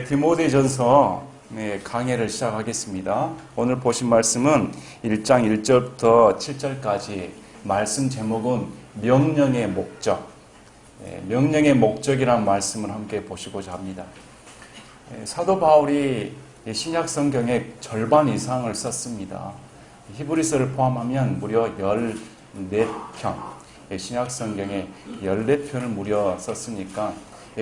디모데전서 강해를 시작하겠습니다. 오늘 보신 말씀은 1장 1절부터 7절까지 말씀 제목은 명령의 목적, 명령의 목적이라는 말씀을 함께 보시고자 합니다. 사도 바울이 신약 성경의 절반 이상을 썼습니다. 히브리서를 포함하면 무려 14편, 신약 성경에 14편을 무려 썼으니까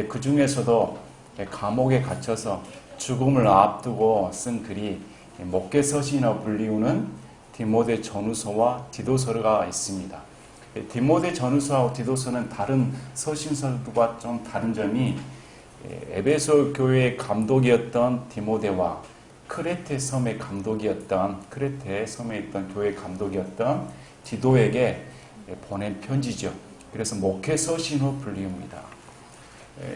그 중에서도 감옥에 갇혀서 죽음을 앞두고 쓴 글이 목회서신이라고 불리우는 디모데 전후서와 디도서가 있습니다. 디모데 전후서와 디도서는 다른 서신서들과 좀 다른 점이 에베소 교회의 감독이었던 디모데와 크레테 섬의 감독이었던 크레테 섬에 있던 교회 감독이었던 디도에게 보낸 편지죠. 그래서 목회서신으로 불리웁니다.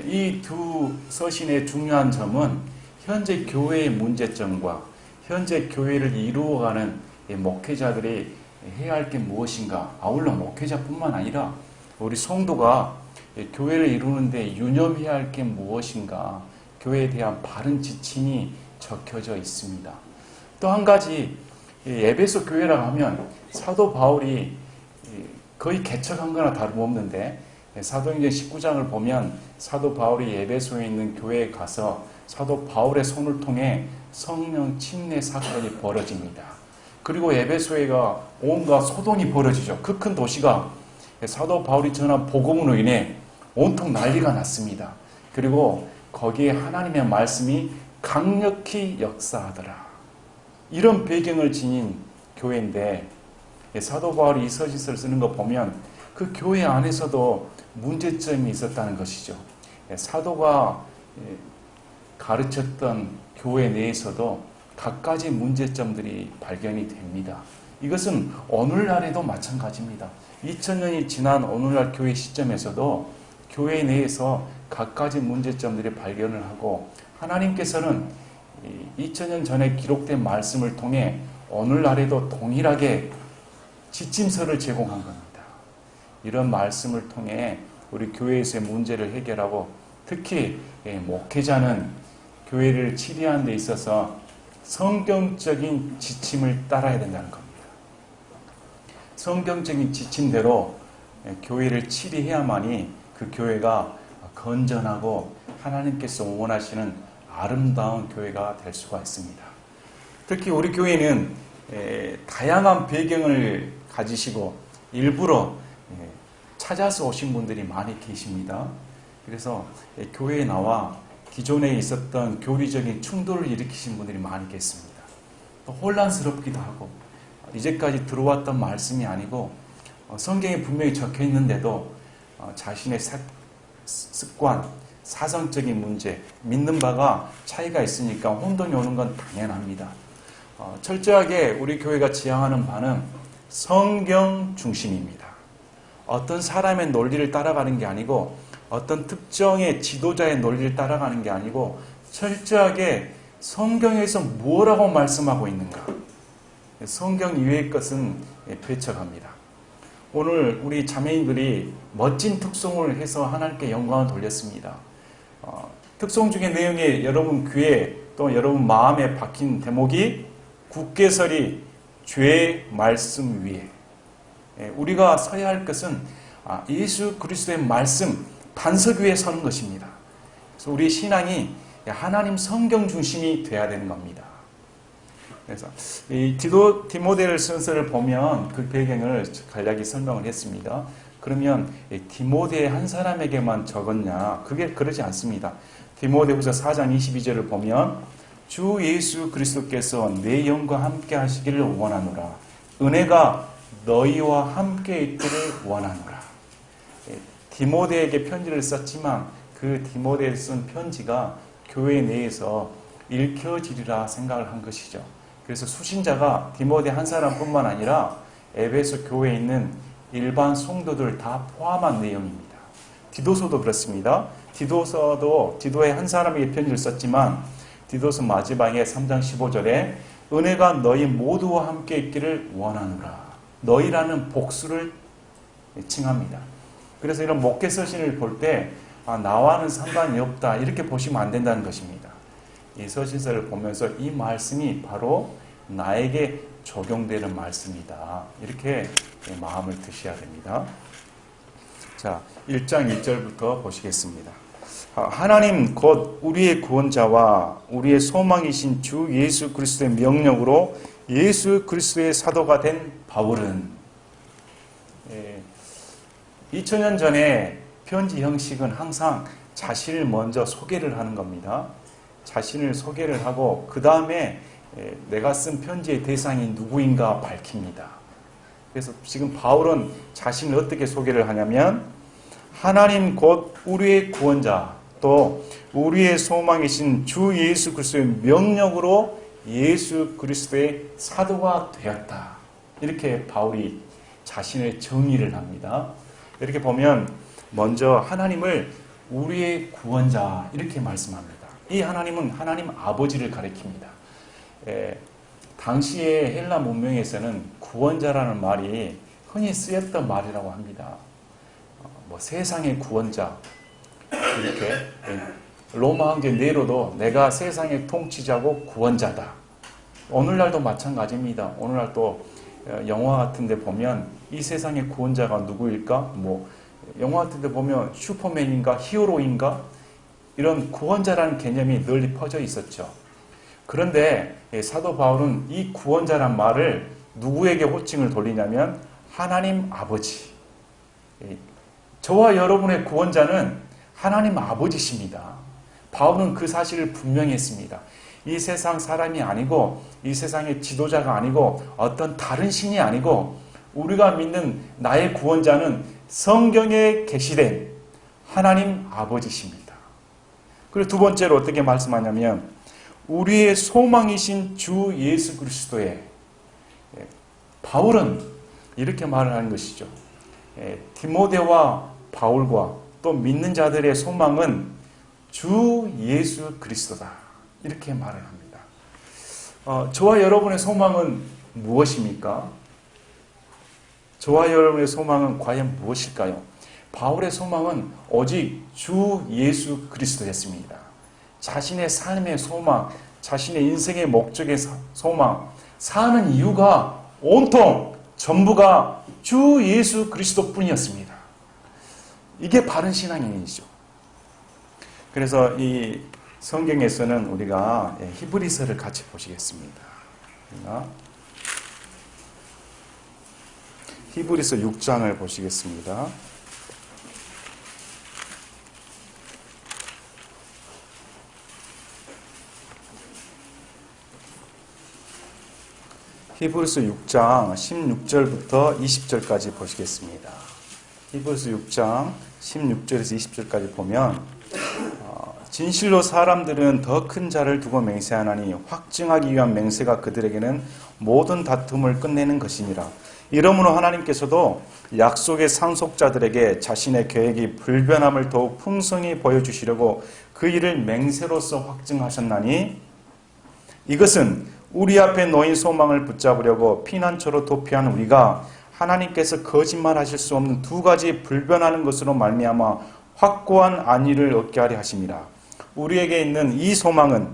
이 두 서신의 중요한 점은 현재 교회의 문제점과 현재 교회를 이루어가는 목회자들이 해야 할 게 무엇인가, 아울러 목회자뿐만 아니라 우리 성도가 교회를 이루는데 유념해야 할 게 무엇인가, 교회에 대한 바른 지침이 적혀져 있습니다. 또 한 가지, 에베소 교회라고 하면 사도 바울이 거의 개척한 거나 다름없는데 사도행전 19장을 보면 사도 바울이 에베소에 있는 교회에 가서 사도 바울의 손을 통해 성령 침례 사건이 벌어집니다. 그리고 에베소에가 온갖 소동이 벌어지죠. 그 큰 도시가 사도 바울이 전한 복음으로 인해 온통 난리가 났습니다. 그리고 거기에 하나님의 말씀이 강력히 역사하더라. 이런 배경을 지닌 교회인데 사도 바울이 이 서신서를 쓰는 거 보면 그 교회 안에서도 문제점이 있었다는 것이죠. 사도가 가르쳤던 교회 내에서도 갖가지 문제점들이 발견이 됩니다. 이것은 오늘날에도 마찬가지입니다. 2000년이 지난 오늘날 교회 시점에서도 교회 내에서 갖가지 문제점들이 발견을 하고 하나님께서는 2000년 전에 기록된 말씀을 통해 오늘날에도 동일하게 지침서를 제공한 겁니다. 이런 말씀을 통해 우리 교회에서의 문제를 해결하고 특히 목회자는 교회를 치리하는 데 있어서 성경적인 지침을 따라야 된다는 겁니다. 성경적인 지침대로 교회를 치리해야만이 그 교회가 건전하고 하나님께서 원하시는 아름다운 교회가 될 수가 있습니다. 특히 우리 교회는 다양한 배경을 가지시고 일부러 찾아서 오신 분들이 많이 계십니다. 그래서 교회에 나와 기존에 있었던 교리적인 충돌을 일으키신 분들이 많이 계십니다. 또 혼란스럽기도 하고 이제까지 들어왔던 말씀이 아니고 성경에 분명히 적혀 있는데도 자신의 습관, 사상적인 문제, 믿는 바가 차이가 있으니까 혼돈이 오는 건 당연합니다. 철저하게 우리 교회가 지향하는 바는 성경 중심입니다. 어떤 사람의 논리를 따라가는 게 아니고 어떤 특정의 지도자의 논리를 따라가는 게 아니고 철저하게 성경에서 뭐라고 말씀하고 있는가, 성경 이외의 것은 배척합니다. 오늘 우리 자매님들이 멋진 특송을 해서 하나님께 영광을 돌렸습니다. 특송 중의 내용이 여러분 귀에 또 여러분 마음에 박힌 대목이 굳게 서리 죄의 말씀 위에. 우리가 서야 할 것은 예수 그리스도의 말씀 반석 위에 서는 것입니다. 그래서 우리 신앙이 하나님 성경 중심이 돼야 되는 겁니다. 그래서 이 디모데를 순서를 보면 그 배경을 간략히 설명을 했습니다. 그러면 디모데 한 사람에게만 적었냐? 그게 그러지 않습니다. 디모데후서 4장 22절을 보면 주 예수 그리스도께서 내 영과 함께 하시기를 원하노라. 은혜가 너희와 함께 있기를 원하노라. 디모데에게 편지를 썼지만 그 디모데에 쓴 편지가 교회 내에서 읽혀지리라 생각을 한 것이죠. 그래서 수신자가 디모데 한 사람뿐만 아니라 에베소 교회에 있는 일반 성도들 다 포함한 내용입니다. 디도서도 그렇습니다. 디도서도 디도의 한 사람에게 편지를 썼지만 디도서 마지막에 3장 15절에 은혜가 너희 모두와 함께 있기를 원하노라. 너희라는 복수를 칭합니다. 그래서 이런 목회서신을 볼 때 나와는 상관이 없다 이렇게 보시면 안 된다는 것입니다. 이 서신서를 보면서 이 말씀이 바로 나에게 적용되는 말씀이다. 이렇게 마음을 드셔야 됩니다. 자, 1장 1절부터 보시겠습니다. 하나님 곧 우리의 구원자와 우리의 소망이신 주 예수 그리스도의 명령으로 예수 그리스도의 사도가 된 바울은 2000년 전에 편지 형식은 항상 자신을 먼저 소개를 하는 겁니다. 자신을 소개를 하고 그 다음에 내가 쓴 편지의 대상이 누구인가 밝힙니다. 그래서 지금 바울은 자신을 어떻게 소개를 하냐면 하나님 곧 우리의 구원자 또 우리의 소망이신 주 예수 그리스도의 명령으로 예수 그리스도의 사도가 되었다. 이렇게 바울이 자신의 정의를 합니다. 이렇게 보면 먼저 하나님을 우리의 구원자 이렇게 말씀합니다. 이 하나님은 하나님 아버지를 가리킵니다. 당시의 헬라 문명에서는 구원자라는 말이 흔히 쓰였던 말이라고 합니다. 세상의 구원자 이렇게 로마 황제 네로도 내가 세상의 통치자고 구원자다. 오늘날도 마찬가지입니다. 오늘날 또 영화 같은 데 보면 이 세상의 구원자가 누구일까? 영화 같은 데 보면 슈퍼맨인가? 히어로인가? 이런 구원자라는 개념이 널리 퍼져 있었죠. 그런데 사도 바울은 이 구원자란 말을 누구에게 호칭을 돌리냐면 하나님 아버지. 저와 여러분의 구원자는 하나님 아버지십니다. 바울은 그 사실을 분명히 했습니다. 이 세상 사람이 아니고 이 세상의 지도자가 아니고 어떤 다른 신이 아니고 우리가 믿는 나의 구원자는 성경에 계시된 하나님 아버지십니다. 그리고 두 번째로 어떻게 말씀하냐면 우리의 소망이신 주 예수 그리스도의 바울은 이렇게 말을 하는 것이죠. 디모데와 바울과 또 믿는 자들의 소망은 주 예수 그리스도다. 이렇게 말을 합니다. 저와 여러분의 소망은 무엇입니까? 저와 여러분의 소망은 과연 무엇일까요? 바울의 소망은 오직 주 예수 그리스도였습니다. 자신의 삶의 소망, 자신의 인생의 목적의 소망, 사는 이유가 온통 전부가 주 예수 그리스도 뿐이었습니다. 이게 바른 신앙인이죠. 그래서 이 성경에서는 우리가 히브리서를 같이 보시겠습니다. 히브리서 6장을 보시겠습니다. 히브리서 6장 16절부터 20절까지 보시겠습니다. 히브리서 6장 16절에서 20절까지 보면 진실로 사람들은 더 큰 자를 두고 맹세하나니 확증하기 위한 맹세가 그들에게는 모든 다툼을 끝내는 것이니라. 이러므로 하나님께서도 약속의 상속자들에게 자신의 계획이 불변함을 더욱 풍성히 보여주시려고 그 일을 맹세로서 확증하셨나니 이것은 우리 앞에 놓인 소망을 붙잡으려고 피난처로 도피한 우리가 하나님께서 거짓말하실 수 없는 두 가지 불변하는 것으로 말미암아 확고한 안위를 얻게 하려 하심이라. 우리에게 있는 이 소망은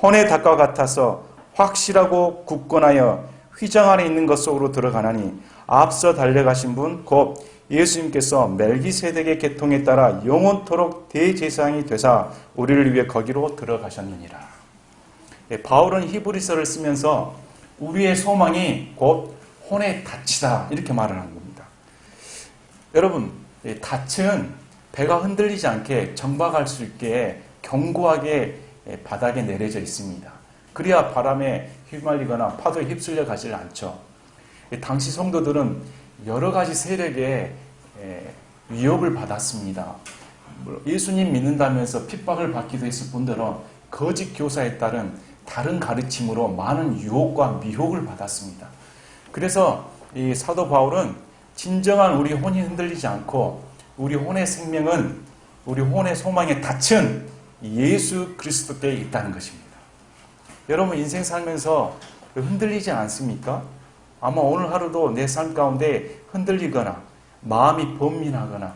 혼의 닭과 같아서 확실하고 굳건하여 휘장 안에 있는 것 속으로 들어가나니 앞서 달려가신 분 곧 예수님께서 멜기세덱의 계통에 따라 영원토록 대제사장이 되사 우리를 위해 거기로 들어가셨느니라. 바울은 히브리서를 쓰면서 우리의 소망이 곧 혼의 닻이다 이렇게 말을 한 겁니다. 여러분, 닻은 배가 흔들리지 않게 정박할 수 있게 견고하게 바닥에 내려져 있습니다. 그래야 바람에 휘말리거나 파도에 휩쓸려 가지 않죠. 당시 성도들은 여러 가지 세력에 위협을 받았습니다. 예수님 믿는다면서 핍박을 받기도 했을 뿐더러 거짓 교사에 따른 다른 가르침으로 많은 유혹과 미혹을 받았습니다. 그래서 이 사도 바울은 진정한 우리 혼이 흔들리지 않고 우리 혼의 생명은 우리 혼의 소망의 닻은 예수 그리스도께 있다는 것입니다. 여러분 인생 살면서 흔들리지 않습니까? 아마 오늘 하루도 내 삶 가운데 흔들리거나 마음이 번민하거나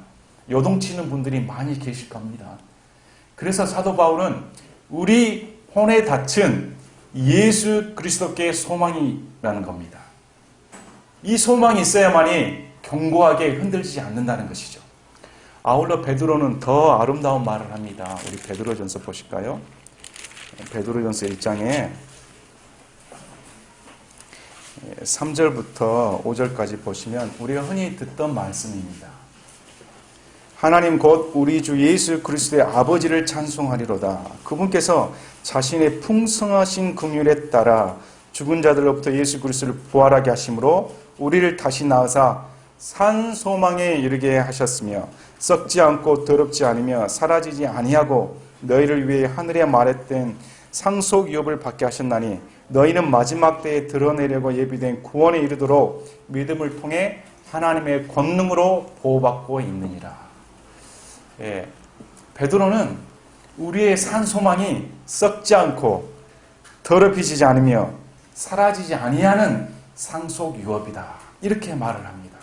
요동치는 분들이 많이 계실 겁니다. 그래서 사도 바울은 우리 혼에 닫힌 예수 그리스도께 소망이라는 겁니다. 이 소망이 있어야만이 견고하게 흔들리지 않는다는 것이죠. 아울러 베드로는 더 아름다운 말을 합니다. 우리 베드로전서 보실까요? 베드로전서 1장에 3절부터 5절까지 보시면 우리가 흔히 듣던 말씀입니다. 하나님 곧 우리 주 예수 그리스도의 아버지를 찬송하리로다. 그분께서 자신의 풍성하신 긍휼에 따라 죽은 자들로부터 예수 그리스도를 부활하게 하심으로 우리를 다시 낳으사 산 소망에 이르게 하셨으며 썩지 않고 더럽지 않으며 사라지지 아니하고 너희를 위해 하늘에 말했던 상속 유업을 받게 하셨나니 너희는 마지막 때에 드러내려고 예비된 구원에 이르도록 믿음을 통해 하나님의 권능으로 보호받고 있느니라. 베드로는 우리의 산 소망이 썩지 않고 더럽혀지지 않으며 사라지지 아니하는 상속 유업이다. 이렇게 말을 합니다.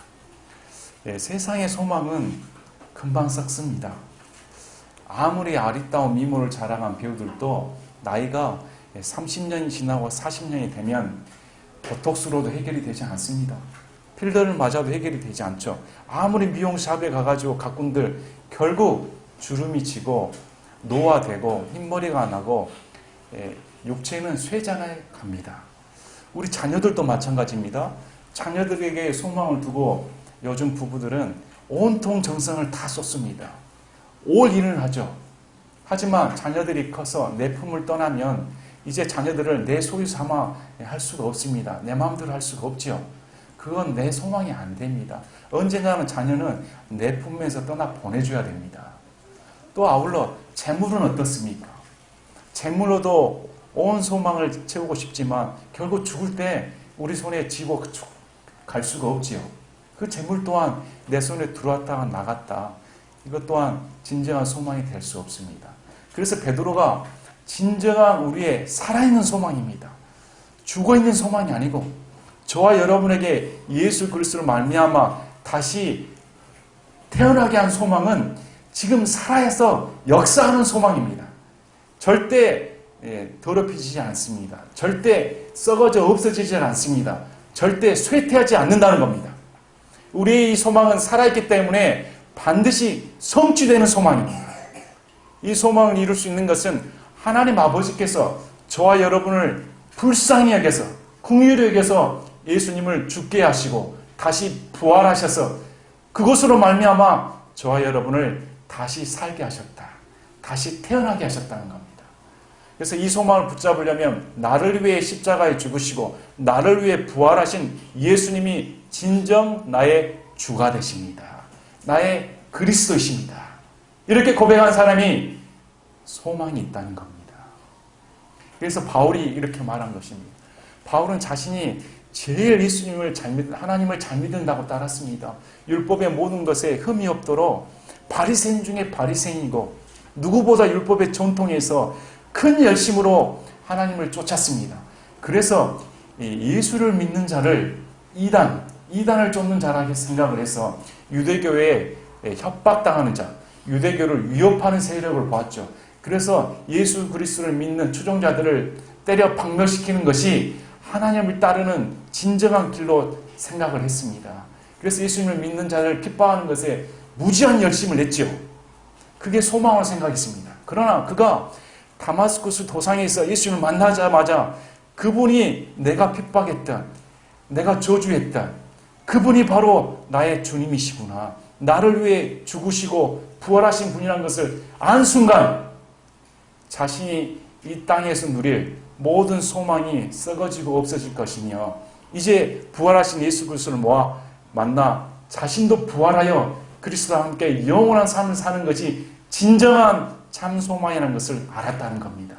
세상의 소망은 금방 썩습니다. 아무리 아리따운 미모를 자랑한 배우들도 나이가 30년이 지나고 40년이 되면 보톡스로도 해결이 되지 않습니다. 필러를 맞아도 해결이 되지 않죠. 아무리 미용샵에 가가지고 가꾼들 결국 주름이 지고 노화되고 흰머리가 나고 육체는 쇠장해 갑니다. 우리 자녀들도 마찬가지입니다. 자녀들에게 소망을 두고 요즘 부부들은 온통 정성을 다 쏟습니다. 올 일을 하죠. 하지만 자녀들이 커서 내 품을 떠나면 이제 자녀들을 내 소유 삼아 할 수가 없습니다. 내 마음대로 할 수가 없죠. 그건 내 소망이 안 됩니다. 언젠가는 자녀는 내 품에서 떠나 보내줘야 됩니다. 또 아울러 재물은 어떻습니까? 재물로도 온 소망을 채우고 싶지만 결국 죽을 때 우리 손에 쥐고 갈 수가 없지요. 그 재물 또한 내 손에 들어왔다가 나갔다. 이것 또한 진정한 소망이 될 수 없습니다. 그래서 베드로가 진정한 우리의 살아있는 소망입니다. 죽어있는 소망이 아니고 저와 여러분에게 예수 그리스도로 말미암아 다시 태어나게 한 소망은 지금 살아서 역사하는 소망입니다. 절대 더럽혀지지 않습니다. 절대 썩어져 없어지지 않습니다. 절대 쇠퇴하지 않는다는 겁니다. 우리의 이 소망은 살아있기 때문에 반드시 성취되는 소망입니다. 이 소망을 이룰 수 있는 것은 하나님 아버지께서 저와 여러분을 불쌍히 여겨서 긍휼히 여겨서 예수님을 죽게 하시고 다시 부활하셔서 그것으로 말미암아 저와 여러분을 다시 살게 하셨다. 다시 태어나게 하셨다는 겁니다. 그래서 이 소망을 붙잡으려면 나를 위해 십자가에 죽으시고 나를 위해 부활하신 예수님이 진정 나의 주가 되십니다. 나의 그리스도이십니다. 이렇게 고백한 사람이 소망이 있다는 겁니다. 그래서 바울이 이렇게 말한 것입니다. 바울은 자신이 제일 예수님을 하나님을 잘 믿는다고 따랐습니다. 율법의 모든 것에 흠이 없도록 바리새인 중에 바리새인이고 누구보다 율법의 전통에서 큰 열심으로 하나님을 쫓았습니다. 그래서 예수를 믿는 자를 이단을 쫓는 자라고 생각을 해서 유대교에 협박당하는 자, 유대교를 위협하는 세력을 보았죠. 그래서 예수 그리스도를 믿는 추종자들을 때려 박멸시키는 것이 하나님을 따르는 진정한 길로 생각을 했습니다. 그래서 예수님을 믿는 자를 핍박하는 것에 무지한 열심을 냈지요. 그게 소망으로 생각했습니다. 그러나 그가 다마스쿠스 도상에서 예수님을 만나자마자 그분이 내가 핍박했던, 내가 저주했던 그분이 바로 나의 주님이시구나. 나를 위해 죽으시고 부활하신 분이라는 것을 안 순간 자신이 이 땅에서 누릴 모든 소망이 썩어지고 없어질 것이며 이제 부활하신 예수 그리스도를 만나 자신도 부활하여 그리스도와 함께 영원한 삶을 사는 것이 진정한 참 소망이라는 것을 알았다는 겁니다.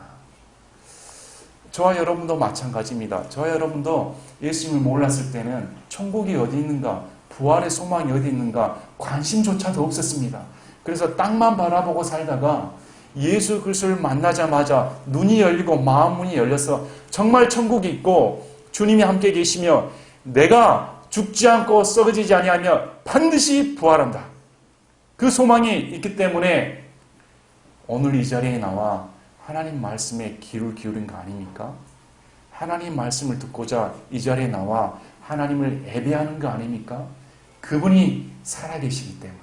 저와 여러분도 마찬가지입니다. 저와 여러분도 예수님을 몰랐을 때는 천국이 어디 있는가, 부활의 소망이 어디 있는가 관심조차도 없었습니다. 그래서 땅만 바라보고 살다가 예수 그리스도를 만나자마자 눈이 열리고 마음 문이 열려서 정말 천국이 있고 주님이 함께 계시며 내가 죽지 않고 썩어지지 아니하며 반드시 부활한다. 그 소망이 있기 때문에 오늘 이 자리에 나와 하나님 말씀에 귀를 기울인 거 아닙니까? 하나님 말씀을 듣고자 이 자리에 나와 하나님을 예배하는 거 아닙니까? 그분이 살아계시기 때문에,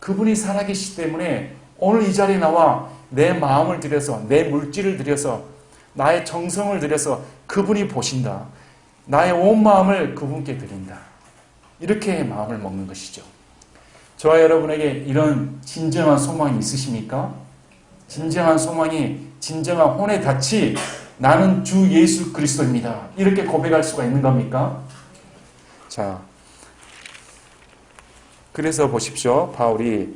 그분이 살아계시기 때문에 오늘 이 자리에 나와 내 마음을 들여서, 내 물질을 들여서, 나의 정성을 들여서 그분이 보신다. 나의 온 마음을 그분께 드린다. 이렇게 마음을 먹는 것이죠. 저와 여러분에게 이런 진정한 소망이 있으십니까? 진정한 소망이, 진정한 혼의 닻이 나는 주 예수 그리스도입니다. 이렇게 고백할 수가 있는 겁니까? 자, 그래서 보십시오. 바울이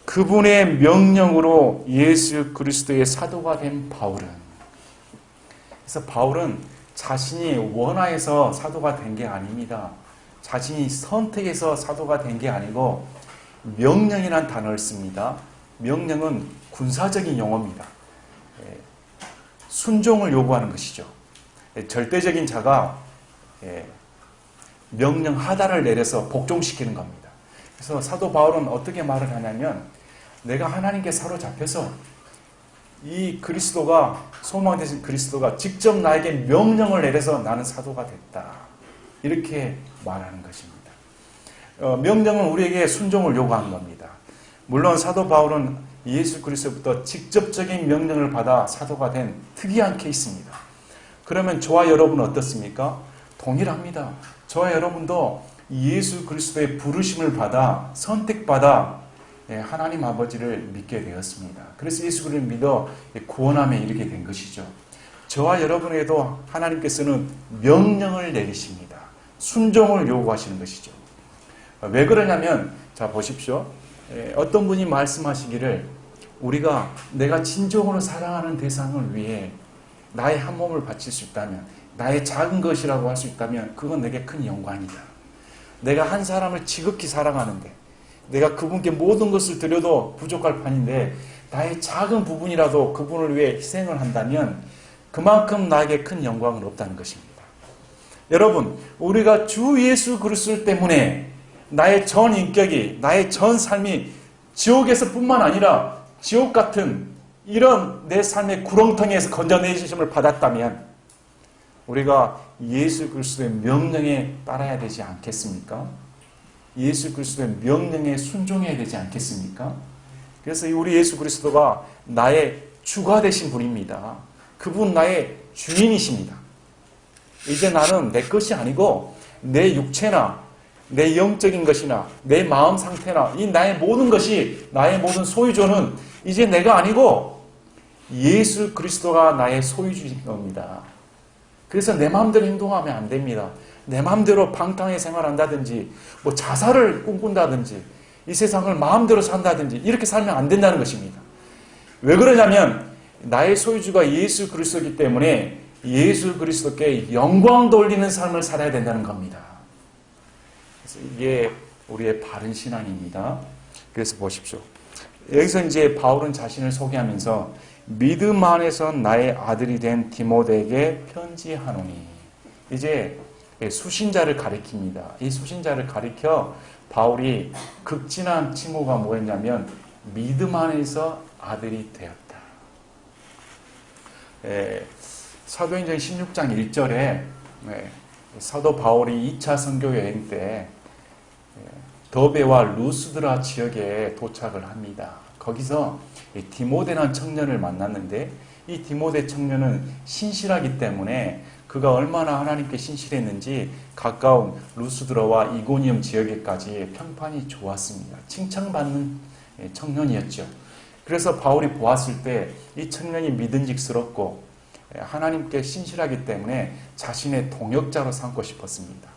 그분의 명령으로 예수 그리스도의 사도가 된 바울은, 그래서 바울은 자신이 원하여서 사도가 된 게 아닙니다. 자신이 선택해서 사도가 된 게 아니고 명령이라는 단어를 씁니다. 명령은 군사적인 용어입니다. 순종을 요구하는 것이죠. 절대적인 자가 명령 하다를 내려서 복종시키는 겁니다. 그래서 사도 바울은 어떻게 말을 하냐면, 내가 하나님께 사로잡혀서 이 그리스도가, 소망되신 그리스도가 직접 나에게 명령을 내려서 나는 사도가 됐다. 이렇게 말하는 것입니다. 명령은 우리에게 순종을 요구하는 겁니다. 물론 사도 바울은 예수 그리스도부터 직접적인 명령을 받아 사도가 된 특이한 케이스입니다. 그러면 저와 여러분은 어떻습니까? 동일합니다. 저와 여러분도 예수 그리스도의 부르심을 받아, 선택받아 하나님 아버지를 믿게 되었습니다. 그래서 예수 그리스도를 믿어 구원함에 이르게 된 것이죠. 저와 여러분에게도 하나님께서는 명령을 내리십니다. 순종을 요구하시는 것이죠. 왜 그러냐면, 자 보십시오. 어떤 분이 말씀하시기를, 우리가 내가 진정으로 사랑하는 대상을 위해 나의 한 몸을 바칠 수 있다면, 나의 작은 것이라고 할 수 있다면 그건 내게 큰 영광이다. 내가 한 사람을 지극히 사랑하는데, 내가 그분께 모든 것을 드려도 부족할 판인데 나의 작은 부분이라도 그분을 위해 희생을 한다면 그만큼 나에게 큰 영광은 없다는 것입니다. 여러분, 우리가 주 예수 그리스도 때문에 나의 전 인격이, 나의 전 삶이 지옥에서 뿐만 아니라 지옥 같은 이런 내 삶의 구렁텅이에서 건져내주심을 받았다면 우리가 예수 그리스도의 명령에 따라야 되지 않겠습니까? 예수 그리스도의 명령에 순종해야 되지 않겠습니까? 그래서 우리 예수 그리스도가 나의 주가 되신 분입니다. 그분 나의 주인이십니다. 이제 나는 내 것이 아니고 내 육체나 내 영적인 것이나 내 마음 상태나 이 나의 모든 것이, 나의 모든 소유주는 이제 내가 아니고 예수 그리스도가 나의 소유주인 겁니다. 그래서 내 마음대로 행동하면 안 됩니다. 내 마음대로 방탕하게 생활한다든지 뭐 자살을 꿈꾼다든지 이 세상을 마음대로 산다든지 이렇게 살면 안 된다는 것입니다. 왜 그러냐면 나의 소유주가 예수 그리스도이기 때문에 예수 그리스도께 영광 돌리는 삶을 살아야 된다는 겁니다. 그래서 이게 우리의 바른 신앙입니다. 그래서 보십시오. 여기서 이제 바울은 자신을 소개하면서 믿음 안에서 나의 아들이 된 디모데에게 편지하노니, 이제 수신자를 가리킵니다. 이 수신자를 가리켜 바울이 극진한 칭호가 뭐였냐면 믿음 안에서 아들이 되었다. 사도행전 16장 1절에 사도 바울이 2차 선교 여행 때 더베와 루스드라 지역에 도착을 합니다. 거기서 디모데라는 청년을 만났는데 이 디모데 청년은 신실하기 때문에 그가 얼마나 하나님께 신실했는지 가까운 루스드라와 이고니움 지역에까지 평판이 좋았습니다. 칭찬받는 청년이었죠. 그래서 바울이 보았을 때 이 청년이 믿음직스럽고 하나님께 신실하기 때문에 자신의 동역자로 삼고 싶었습니다.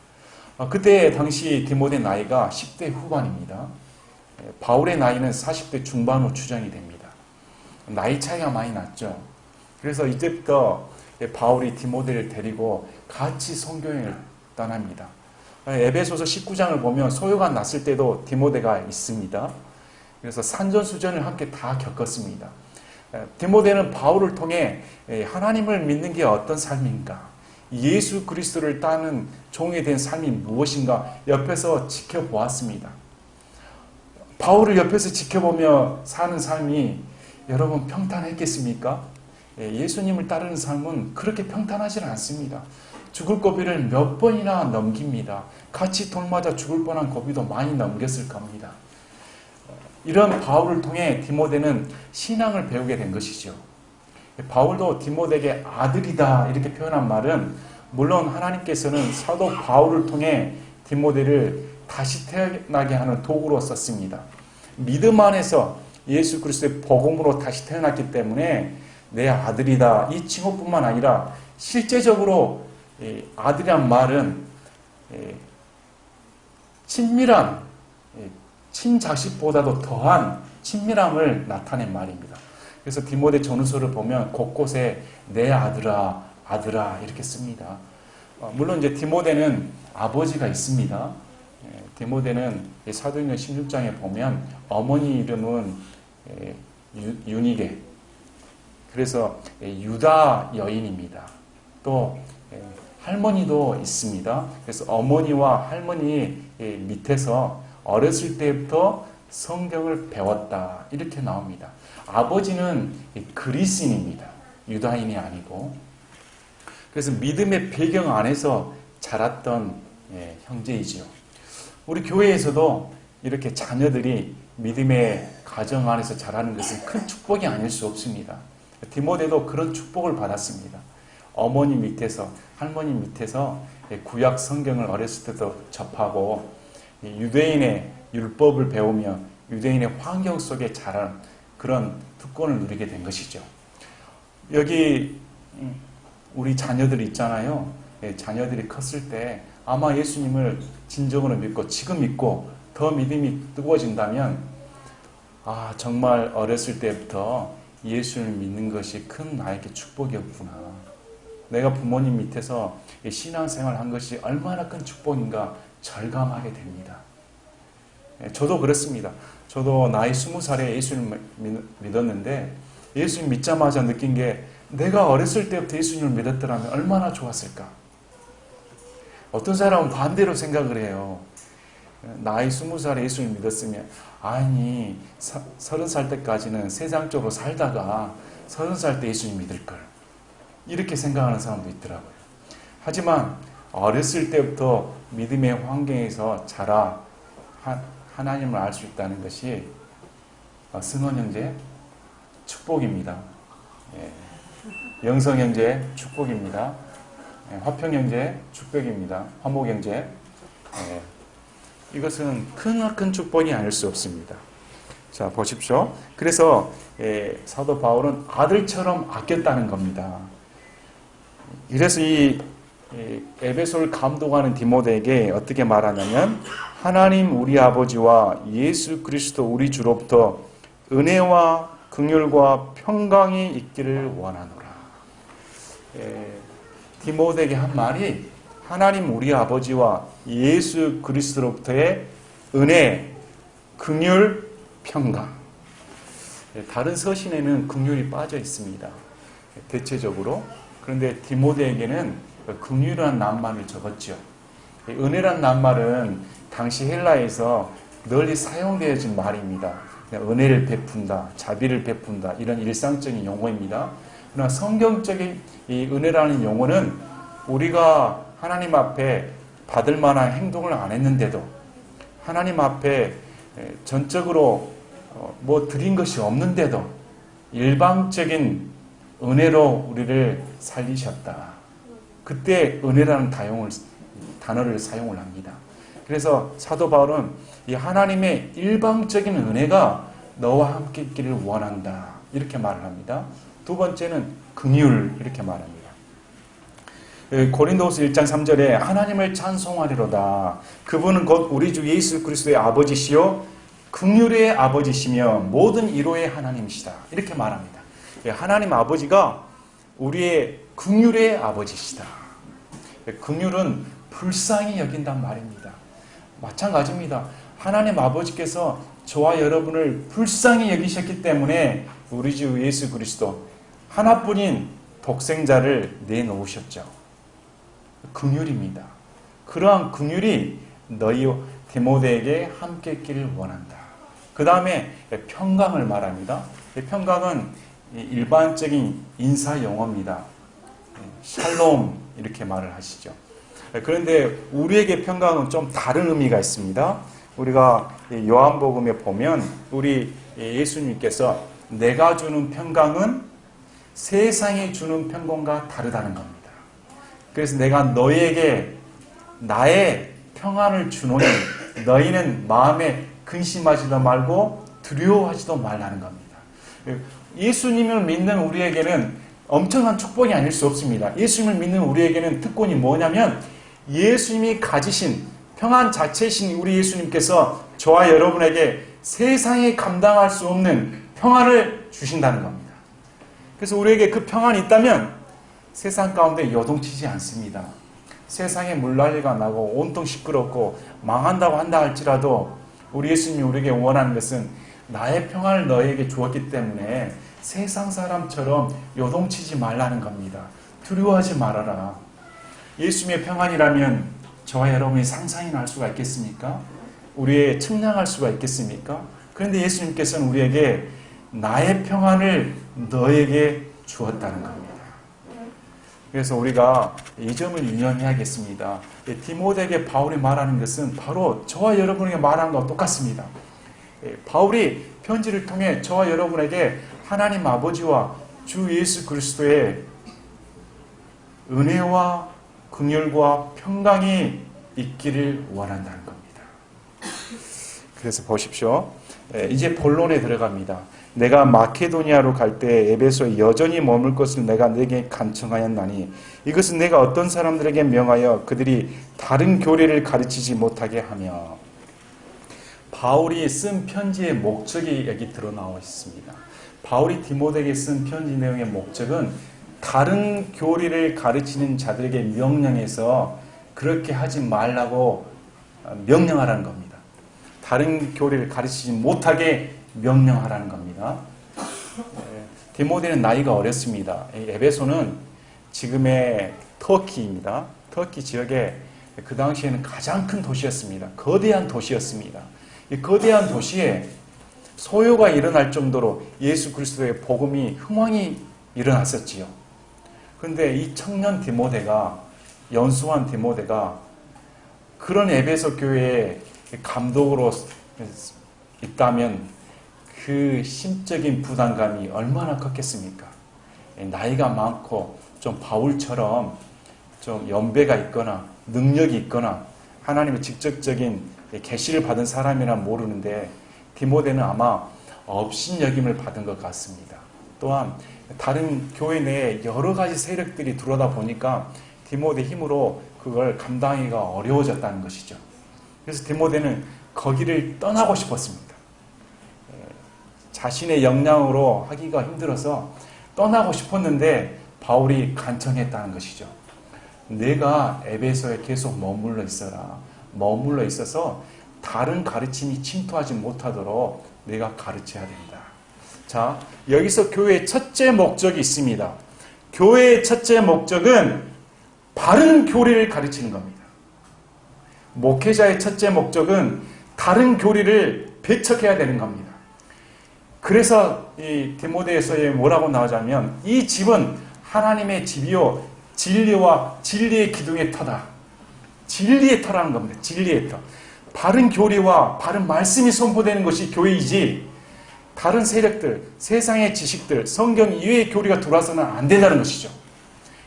그때 당시 디모데 나이가 10대 후반입니다. 바울의 나이는 40대 중반으로 추정이 됩니다. 나이 차이가 많이 났죠. 그래서 이제부터 바울이 디모데를 데리고 같이 선교여행을 떠납니다. 에베소서 19장을 보면 소요가 났을 때도 디모데가 있습니다. 그래서 산전수전을 함께 다 겪었습니다. 디모데는 바울을 통해 하나님을 믿는 게 어떤 삶인가, 예수 그리스도를 따르는 종이 된 삶이 무엇인가 옆에서 지켜보았습니다. 바울을 옆에서 지켜보며 사는 삶이 여러분 평탄했겠습니까? 예수님을 따르는 삶은 그렇게 평탄하지는 않습니다. 죽을 고비를 몇 번이나 넘깁니다. 같이 돌맞아 죽을 뻔한 고비도 많이 넘겼을 겁니다. 이런 바울을 통해 디모데는 신앙을 배우게 된 것이죠. 바울도 디모데에게 아들이다 이렇게 표현한 말은 물론 하나님께서는 사도 바울을 통해 디모데를 다시 태어나게 하는 도구로 썼습니다. 믿음 안에서 예수 그리스도의 복음으로 다시 태어났기 때문에 내 아들이다 이 칭호뿐만 아니라 실제적으로 아들이란 말은 친밀한 친자식보다도 더한 친밀함을 나타낸 말입니다. 그래서 디모데 전후서를 보면 곳곳에 내 아들아 아들아 이렇게 씁니다. 물론 이제 디모데는 아버지가 있습니다. 디모데는 사도행전 16장에 보면 어머니 이름은 유니게, 그래서 유다 여인입니다. 또 할머니도 있습니다. 그래서 어머니와 할머니 밑에서 어렸을 때부터 성경을 배웠다 이렇게 나옵니다. 아버지는 그리스인입니다. 유다인이 아니고. 그래서 믿음의 배경 안에서 자랐던 형제이지요. 우리 교회에서도 이렇게 자녀들이 믿음의 가정 안에서 자라는 것은 큰 축복이 아닐 수 없습니다. 디모데도 그런 축복을 받았습니다. 어머니 밑에서, 할머니 밑에서 구약 성경을 어렸을 때도 접하고 유대인의 율법을 배우며 유대인의 환경 속에 자란 그런 특권을 누리게 된 것이죠. 여기 우리 자녀들이 있잖아요. 자녀들이 컸을 때 아마 예수님을 진정으로 믿고 지금 믿고 더 믿음이 뜨거워진다면 정말 어렸을 때부터 예수를 믿는 것이 큰 나에게 축복이었구나. 내가 부모님 밑에서 신앙생활 한 것이 얼마나 큰 축복인가 절감하게 됩니다. 저도 그렇습니다. 저도 나이 20살에 예수를 믿었는데 예수님 믿자마자 느낀 게 내가 어렸을 때부터 예수님을 믿었더라면 얼마나 좋았을까. 어떤 사람은 반대로 생각을 해요. 나이 20살에 예수를 믿었으면 아니 30살 때까지는 세상적으로 살다가 30살 때 예수님 믿을걸. 이렇게 생각하는 사람도 있더라고요. 하지만 어렸을 때부터 믿음의 환경에서 자라 하나님을 알 수 있다는 것이 승원 형제 축복입니다. 영성 형제 축복입니다. 화평 형제 축복입니다. 화목 형제 이것은 큰 축복이 아닐 수 없습니다. 자 보십시오. 그래서 사도 바울은 아들처럼 아꼈다는 겁니다. 그래서 이 에베소를 감독하는 디모데에게 어떻게 말하냐면 하나님 우리 아버지와 예수 그리스도 우리 주로부터 은혜와 긍휼과 평강이 있기를 원하노라. 디모데에게 한 말이 하나님 우리 아버지와 예수 그리스도로부터의 은혜, 긍휼, 평강. 다른 서신에는 긍휼이 빠져 있습니다. 대체적으로. 그런데 디모데에게는 긍휼이라는 낱말을 적었죠. 은혜라는 낱말은 당시 헬라에서 널리 사용되어진 말입니다. 은혜를 베푼다, 자비를 베푼다 이런 일상적인 용어입니다. 그러나 성경적인 이 은혜라는 용어는 우리가 하나님 앞에 받을 만한 행동을 안 했는데도 하나님 앞에 전적으로 뭐 드린 것이 없는데도 일방적인 은혜로 우리를 살리셨다. 그때 은혜라는 단어를 사용을 합니다. 그래서 사도 바울은 이 하나님의 일방적인 은혜가 너와 함께 있기를 원한다. 이렇게 말을 합니다. 두 번째는 긍휼 이렇게 말합니다. 고린도후서 1장 3절에 하나님을 찬송하리로다. 그분은 곧 우리 주 예수 그리스도의 아버지시요 긍휼의 아버지시며 모든 위로의 하나님이시다. 이렇게 말합니다. 하나님 아버지가 우리의 긍휼의 아버지시다. 긍휼은 불쌍히 여긴단 말입니다. 마찬가지입니다. 하나님 아버지께서 저와 여러분을 불쌍히 여기셨기 때문에 우리 주 예수 그리스도 하나뿐인 독생자를 내놓으셨죠. 긍휼입니다. 그러한 긍휼이 너희 디모데에게 함께 있기를 원한다. 그 다음에 평강을 말합니다. 평강은 일반적인 인사 용어입니다. 샬롬 이렇게 말을 하시죠. 그런데 우리에게 평강은 좀 다른 의미가 있습니다. 우리가 요한복음에 보면 우리 예수님께서 내가 주는 평강은 세상이 주는 평강과 다르다는 겁니다. 그래서 내가 너희에게 나의 평안을 주노니 너희는 마음에 근심하지도 말고 두려워하지도 말라는 겁니다. 예수님을 믿는 우리에게는 엄청난 축복이 아닐 수 없습니다. 예수님을 믿는 우리에게는 특권이 뭐냐면 예수님이 가지신 평안 자체이신 우리 예수님께서 저와 여러분에게 세상이 감당할 수 없는 평안을 주신다는 겁니다. 그래서 우리에게 그 평안이 있다면 세상 가운데 요동치지 않습니다. 세상에 물난리가 나고 온통 시끄럽고 망한다고 한다 할지라도 우리 예수님이 우리에게 원하는 것은 나의 평안을 너에게 주었기 때문에 세상 사람처럼 요동치지 말라는 겁니다. 두려워하지 말아라. 예수님의 평안이라면 저와 여러분이 상상이나 할 수가 있겠습니까? 우리의 측량할 수가 있겠습니까? 그런데 예수님께서는 우리에게 나의 평안을 너에게 주었다는 겁니다. 그래서 우리가 이 점을 유념해야겠습니다. 디모데에게 바울이 말하는 것은 바로 저와 여러분에게 말하는 것과 똑같습니다. 바울이 편지를 통해 저와 여러분에게 하나님 아버지와 주 예수 그리스도의 은혜와 긍휼과 평강이 있기를 원한다는 겁니다. 그래서 보십시오. 이제 본론에 들어갑니다. 내가 마케도니아로 갈 때 에베소에 여전히 머물 것을 내가 네게 간청하였나니 이것은 내가 어떤 사람들에게 명하여 그들이 다른 교리를 가르치지 못하게 하며. 바울이 쓴 편지의 목적이 여기 드러나와 있습니다. 바울이 디모데에게 쓴 편지 내용의 목적은 다른 교리를 가르치는 자들에게 명령해서 그렇게 하지 말라고 명령하라는 겁니다. 다른 교리를 가르치지 못하게 명령하라는 겁니다. 디모데는 나이가 어렸습니다. 에베소는 지금의 터키입니다. 터키 지역에 그 당시에는 가장 큰 도시였습니다. 거대한 도시였습니다. 이 거대한 도시에 소요가 일어날 정도로 예수 그리스도의 복음이 흥왕이 일어났었지요. 그런데 이 청년 디모데가, 연수한 디모데가 그런 에베소 교회의 감독으로 있다면 그 심적인 부담감이 얼마나 컸겠습니까? 나이가 많고 좀 바울처럼 좀 연배가 있거나 능력이 있거나 하나님의 직접적인 계시를 받은 사람이라 모르는데 디모데는 아마 업신여김을 받은 것 같습니다. 또한 다른 교회 내에 여러 가지 세력들이 들어오다 보니까 디모데 힘으로 그걸 감당하기가 어려워졌다는 것이죠. 그래서 디모데는 거기를 떠나고 싶었습니다. 자신의 역량으로 하기가 힘들어서 떠나고 싶었는데 바울이 간청했다는 것이죠. 내가 에베소에 계속 머물러 있어라. 머물러 있어서 다른 가르침이 침투하지 못하도록 내가 가르쳐야 된다. 자, 여기서 교회의 첫째 목적이 있습니다. 교회의 첫째 목적은 바른 교리를 가르치는 겁니다. 목회자의 첫째 목적은 다른 교리를 배척해야 되는 겁니다. 그래서 이 디모데에서의 뭐라고 나오자면 이 집은 하나님의 집이요 진리와 진리의 기둥의 터다. 진리의 터라는 겁니다. 진리의 터. 바른 교리와 바른 말씀이 선포되는 것이 교회이지 다른 세력들, 세상의 지식들, 성경 이외의 교리가 들어와서는 안 된다는 것이죠.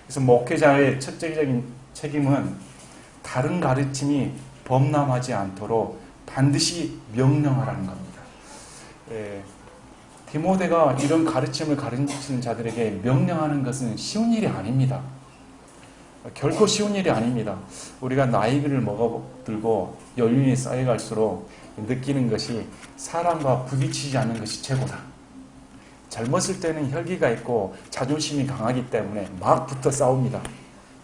그래서 목회자의 첫째적인 책임은 다른 가르침이 범람하지 않도록 반드시 명령하라는 겁니다. 디모데가 이런 가르침을 가르치는 자들에게 명령하는 것은 쉬운 일이 아닙니다. 결코 쉬운 일이 아닙니다. 우리가 나이를 먹어들고 연륜이 쌓여갈수록 느끼는 것이 사람과 부딪히지 않는 것이 최고다. 젊었을 때는 혈기가 있고 자존심이 강하기 때문에 막 붙어 싸웁니다.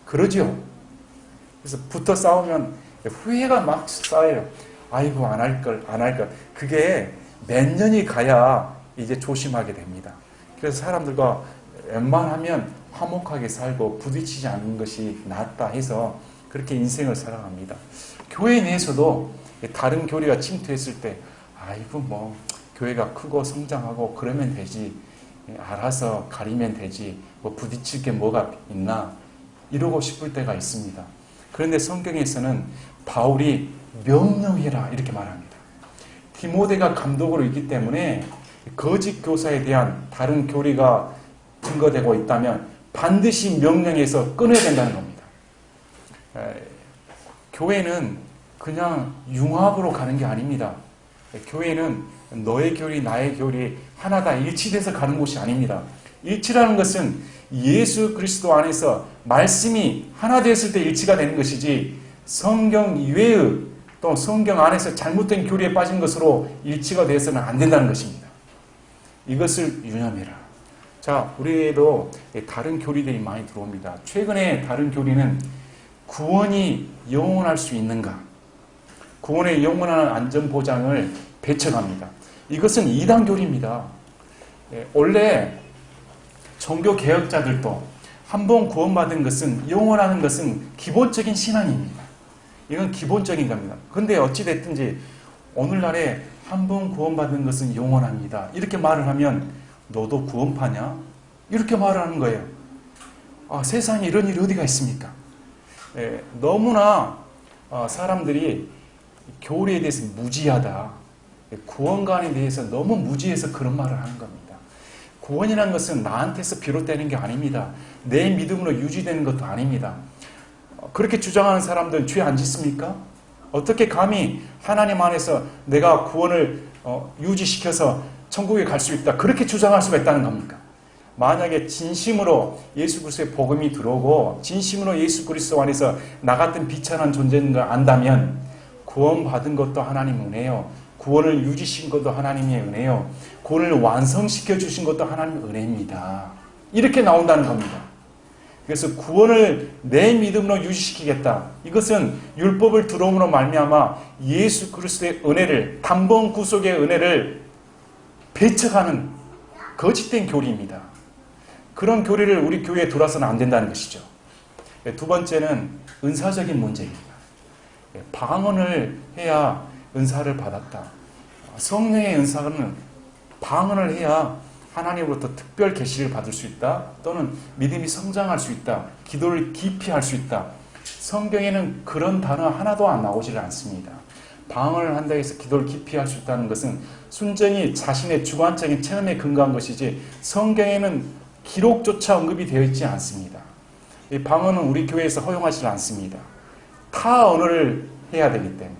그러죠. 그래서 붙어 싸우면 후회가 막 쌓여요. 아이고 안 할 걸. 그게 몇 년이 가야 이제 조심하게 됩니다. 그래서 사람들과 웬만하면 화목하게 살고 부딪히지 않는 것이 낫다 해서 그렇게 인생을 살아갑니다. 교회 내에서도 다른 교리가 침투했을 때 아이고 뭐 교회가 크고 성장하고 그러면 되지 알아서 가리면 되지, 뭐 부딪힐 게 뭐가 있나, 이러고 싶을 때가 있습니다. 그런데 성경에서는 바울이 명령해라 이렇게 말합니다. 디모데가 감독으로 있기 때문에 거짓 교사에 대한 다른 교리가 증거되고 있다면 반드시 명령해서 끊어야 된다는 겁니다. 교회는 그냥 융합으로 가는 게 아닙니다. 교회는 너의 교리, 나의 교리 하나다 일치돼서 가는 곳이 아닙니다. 일치라는 것은 예수 그리스도 안에서 말씀이 하나 되었을 때 일치가 되는 것이지 성경 이외의 또 성경 안에서 잘못된 교리에 빠진 것으로 일치가 되어서는 안 된다는 것입니다. 이것을 유념해라. 자, 우리에도 다른 교리들이 많이 들어옵니다. 최근에 다른 교리는 구원이 영원할 수 있는가? 구원의 영원한 안전보장을 배척합니다. 이것은 이단 교리입니다. 원래 종교개혁자들도 한 번 구원받은 것은 영원하는 것은 기본적인 신앙입니다. 이건 기본적인 겁니다. 그런데 어찌됐든지 오늘날에 한 번 구원받은 것은 영원합니다. 이렇게 말을 하면 너도 구원파냐? 이렇게 말을 하는 거예요. 세상에 이런 일이 어디가 있습니까? 너무나 사람들이 교리에 대해서 무지하다. 구원관에 대해서 너무 무지해서 그런 말을 하는 겁니다. 구원이라는 것은 나한테서 비롯되는 게 아닙니다. 내 믿음으로 유지되는 것도 아닙니다. 그렇게 주장하는 사람들은 죄 안 짓습니까? 어떻게 감히 하나님 안에서 내가 구원을 유지시켜서 천국에 갈 수 있다. 그렇게 주장할 수가 있다는 겁니까? 만약에 진심으로 예수 그리스도의 복음이 들어오고 진심으로 예수 그리스도 안에서 나 같은 비천한 존재인 걸 안다면 구원받은 것도 하나님 은혜요. 구원을 유지시킨 것도 하나님의 은혜요. 구원을 완성시켜 주신 것도 하나님의 은혜입니다. 이렇게 나온다는 겁니다. 그래서 구원을 내 믿음으로 유지시키겠다. 이것은 율법을 들어옴으로 말미암아 예수 그리스도의 은혜를, 단번 구속의 은혜를 배척하는 거짓된 교리입니다. 그런 교리를 우리 교회에 들어서는 안 된다는 것이죠. 두 번째는 은사적인 문제입니다. 방언을 해야 은사를 받았다. 성령의 은사는 방언을 해야 하나님으로부터 특별 계시를 받을 수 있다. 또는 믿음이 성장할 수 있다. 기도를 깊이 할 수 있다. 성경에는 그런 단어 하나도 안 나오질 않습니다. 방언을 한다 해서 기도를 깊이 할 수 있다는 것은 순전히 자신의 주관적인 체험에 근거한 것이지 성경에는 기록조차 언급이 되어 있지 않습니다. 이 방언은 우리 교회에서 허용하지 않습니다. 타 언어를 해야 되기 때문에.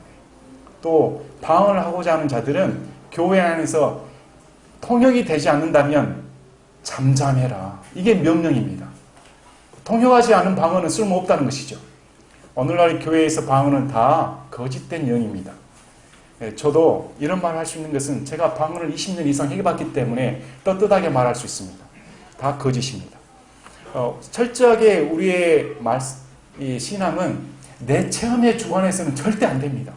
또 방언을 하고자 하는 자들은 교회 안에서 통역이 되지 않는다면 잠잠해라. 이게 명령입니다. 통역하지 않은 방언은 쓸모없다는 것이죠. 오늘날 교회에서 방언은 다 거짓된 영입니다. 저도 이런 말을 할 수 있는 것은 제가 방언을 20년 이상 해봤기 때문에 떳떳하게 말할 수 있습니다. 다 거짓입니다. 철저하게 우리의 이 신앙은 내 체험에 주관해서는 절대 안 됩니다.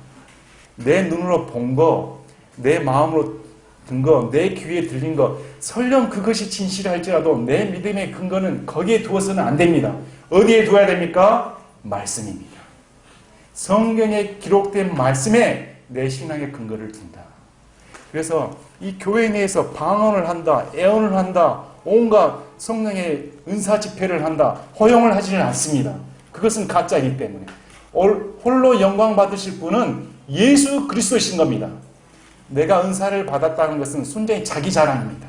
내 눈으로 본 거, 내 마음으로 든 거, 내 귀에 들린 거, 설령 그것이 진실할지라도 내 믿음의 근거는 거기에 두어서는 안 됩니다. 어디에 두어야 됩니까? 말씀입니다. 성경에 기록된 말씀에 내 신앙의 근거를 둔다. 그래서 이 교회 내에서 방언을 한다, 애언을 한다, 온갖 성령의 은사 집회를 한다, 허용을 하지는 않습니다. 그것은 가짜이기 때문에. 홀로 영광 받으실 분은 예수 그리스도이신 겁니다. 내가 은사를 받았다는 것은 순전히 자기 자랑입니다.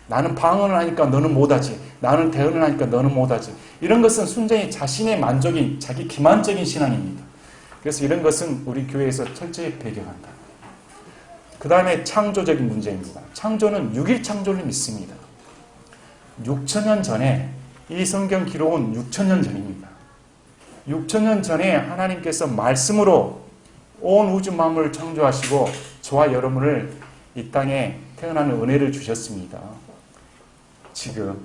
나는 방언을 하니까 너는 못하지. 나는 대언을 하니까 너는 못하지. 이런 것은 순전히 자신의 만족인 자기 기만적인 신앙입니다. 그래서 이런 것은 우리 교회에서 철저히 배격한다. 그 다음에 창조적인 문제입니다. 창조는 6일 창조를 믿습니다. 6천년 전에 이 성경 기록은 6천년 전입니다. 6천년 전에 하나님께서 말씀으로 온 우주 만물을 창조하시고 저와 여러분을 이 땅에 태어나는 은혜를 주셨습니다. 지금.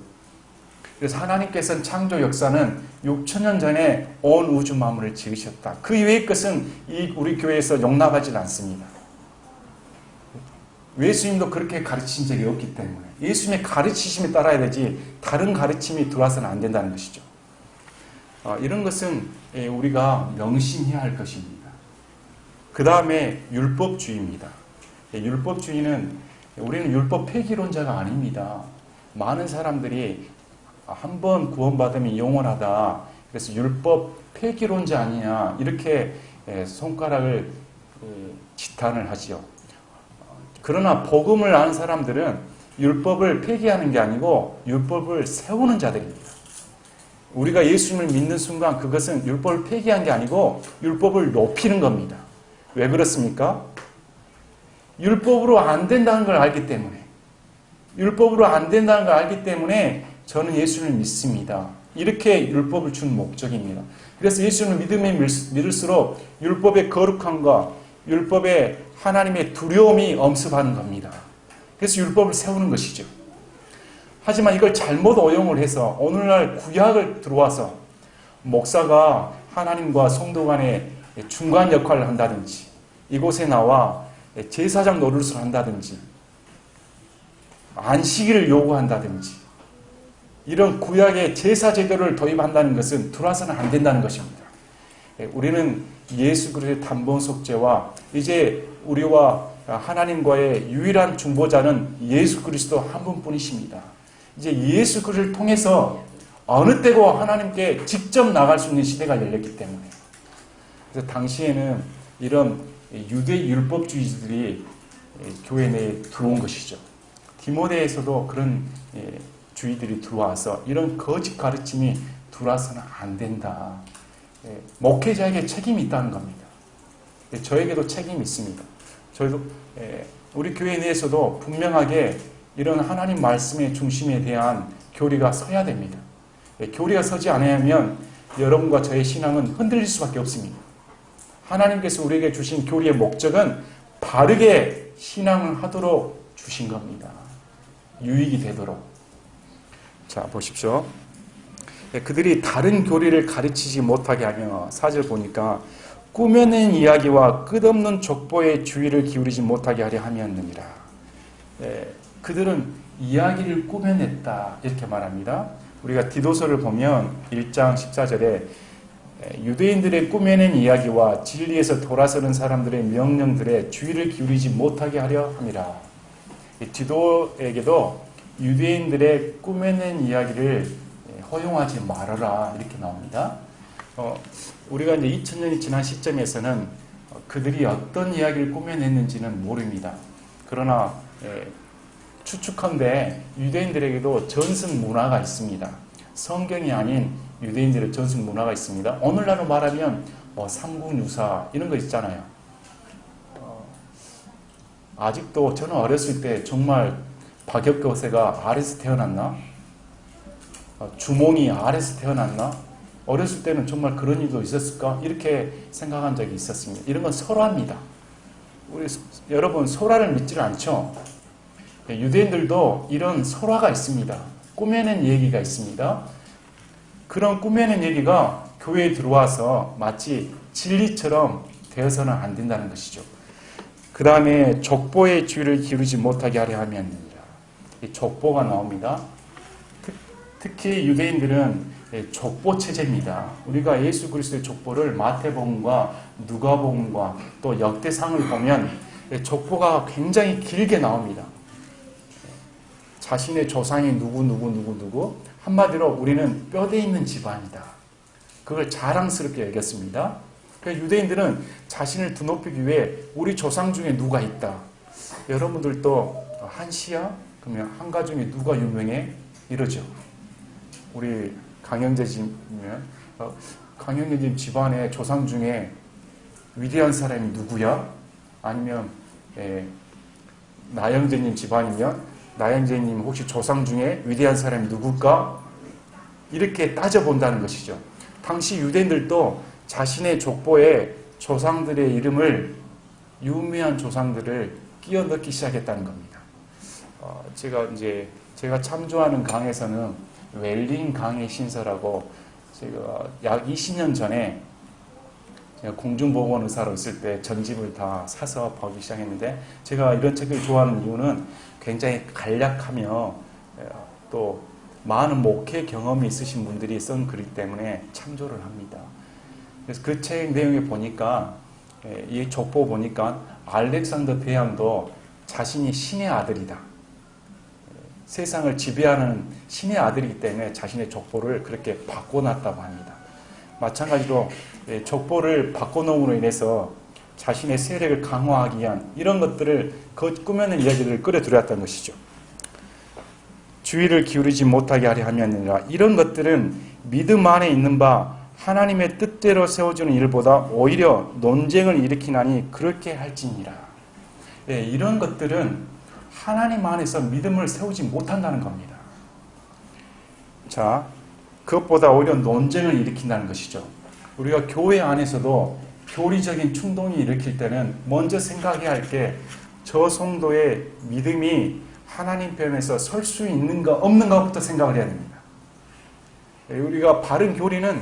그래서 하나님께서는 창조 역사는 6천년 전에 온 우주 만물을 지으셨다. 그 이외의 것은 우리 교회에서 용납하지 않습니다. 예수님도 그렇게 가르치신 적이 없기 때문에 예수님의 가르치심에 따라야 되지 다른 가르침이 들어와서는 안 된다는 것이죠. 이런 것은 우리가 명심해야 할 것입니다. 그 다음에 율법주의입니다. 율법주의는 우리는 율법 폐기론자가 아닙니다. 많은 사람들이 한 번 구원받으면 영원하다. 그래서 율법 폐기론자 아니냐 이렇게 손가락을 지탄을 하지요. 그러나 복음을 아는 사람들은 율법을 폐기하는 게 아니고 율법을 세우는 자들입니다. 우리가 예수님을 믿는 순간 그것은 율법을 폐기한 게 아니고 율법을 높이는 겁니다. 왜 그렇습니까? 율법으로 안 된다는 걸 알기 때문에, 율법으로 안 된다는 걸 알기 때문에 저는 예수를 믿습니다. 이렇게 율법을 준 목적입니다. 그래서 예수를 믿을수록 율법의 거룩함과 율법의 하나님의 두려움이 엄습하는 겁니다. 그래서 율법을 세우는 것이죠. 하지만 이걸 잘못 오용을 해서 오늘날 구약을 들어와서 목사가 하나님과 성도 간의 중간 역할을 한다든지 이곳에 나와 제사장 노릇을 한다든지 안식일을 요구한다든지 이런 구약의 제사 제도를 도입한다는 것은 들어와서는 안 된다는 것입니다. 우리는 예수 그리스도의 단번 속죄와 이제 우리와 하나님과의 유일한 중보자는 예수 그리스도 한 분뿐이십니다. 이제 예수 그리스도를 통해서 어느 때고 하나님께 직접 나갈 수 있는 시대가 열렸기 때문에, 그래서 당시에는 이런 유대 율법주의들이 교회 내에 들어온 것이죠. 디모데에서도 그런 주의들이 들어와서 이런 거짓 가르침이 들어와서는 안 된다. 목회자에게 책임이 있다는 겁니다. 저에게도 책임이 있습니다. 저희도 우리 교회 내에서도 분명하게 이런 하나님 말씀의 중심에 대한 교리가 서야 됩니다. 교리가 서지 않으면 여러분과 저의 신앙은 흔들릴 수밖에 없습니다. 하나님께서 우리에게 주신 교리의 목적은 바르게 신앙을 하도록 주신 겁니다. 유익이 되도록. 자, 보십시오. 그들이 다른 교리를 가르치지 못하게 하며 4절 보니까 꾸며낸 이야기와 끝없는 족보에 주의를 기울이지 못하게 하려 함이었느니라. 그들은 이야기를 꾸며냈다 이렇게 말합니다. 우리가 디도서를 보면 1장 14절에 유대인들의 꾸며낸 이야기와 진리에서 돌아서는 사람들의 명령들에 주의를 기울이지 못하게 하려 함이라. 디도에게도 유대인들의 꾸며낸 이야기를 허용하지 말아라 이렇게 나옵니다. 우리가 이제 2000년이 지난 시점에서는 그들이 어떤 이야기를 꾸며냈는지는 모릅니다. 그러나 추측컨대 유대인들에게도 전승 문화가 있습니다. 성경이 아닌 유대인들의 전승 문화가 있습니다. 오늘날로 말하면 삼국유사 이런 거 있잖아요. 아직도 저는 어렸을 때 정말 박엽거세가 아래서 태어났나? 주몽이 아래서 태어났나? 어렸을 때는 정말 그런 일도 있었을까? 이렇게 생각한 적이 있었습니다. 이런 건 설화입니다. 여러분 설화를 믿지를 않죠? 유대인들도 이런 설화가 있습니다. 꾸며낸 얘기가 있습니다. 그런 꾸며낸 얘기가 교회에 들어와서 마치 진리처럼 되어서는 안 된다는 것이죠. 그 다음에 족보의 주의를 기울이지 못하게 하려 하면 이 족보가 나옵니다. 특히 유대인들은 족보 체제입니다. 우리가 예수 그리스도의 족보를 마태복음과 누가복음과 또 역대상을 보면 족보가 굉장히 길게 나옵니다. 자신의 조상이 누구 한마디로 우리는 뼈대 있는 집안이다. 그걸 자랑스럽게 여겼습니다. 그래서 유대인들은 자신을 드높이기 위해 우리 조상 중에 누가 있다. 여러분들도 한시야? 그러면 한가 중에 누가 유명해? 이러죠. 우리 강영재집이면 강영재집 집안의 조상 중에 위대한 사람이 누구야? 아니면 나영재님 집안이면 나영재님 혹시 조상 중에 위대한 사람이 누굴까? 이렇게 따져본다는 것이죠. 당시 유대인들도 자신의 족보에 조상들의 이름을 유명한 조상들을 끼워 넣기 시작했다는 겁니다. 제가 참조하는 강에서는 웰링 강의 신서라고 제가 약 20년 전에 제가 공중보건 의사로 있을 때 전집을 다 사서 보기 시작했는데, 제가 이런 책을 좋아하는 이유는 굉장히 간략하며 또 많은 목회 경험이 있으신 분들이 쓴 글이기 때문에 참조를 합니다. 그래서 그 책 내용에 보니까 이 족보 보니까 알렉산더 대왕도 자신이 신의 아들이다. 세상을 지배하는 신의 아들이기 때문에 자신의 족보를 그렇게 바꿔놨다고 합니다. 마찬가지로 족보를 바꿔놓음으로 인해서 자신의 세력을 강화하기 위한 이런 것들을 꾸며낸 이야기들을 끌어들였다는 것이죠. 주의를 기울이지 못하게 하려 함이니라. 이런 것들은 믿음 안에 있는 바 하나님의 뜻대로 세워주는 일보다 오히려 논쟁을 일으키나니 그렇게 할지니라. 이런 것들은 하나님 안에서 믿음을 세우지 못한다는 겁니다. 자, 그것보다 오히려 논쟁을 일으킨다는 것이죠. 우리가 교회 안에서도 교리적인 충동이 일으킬 때는 먼저 생각해야 할 게 저 성도의 믿음이 하나님 편에서 설 수 있는가 없는가부터 생각을 해야 됩니다. 우리가 바른 교리는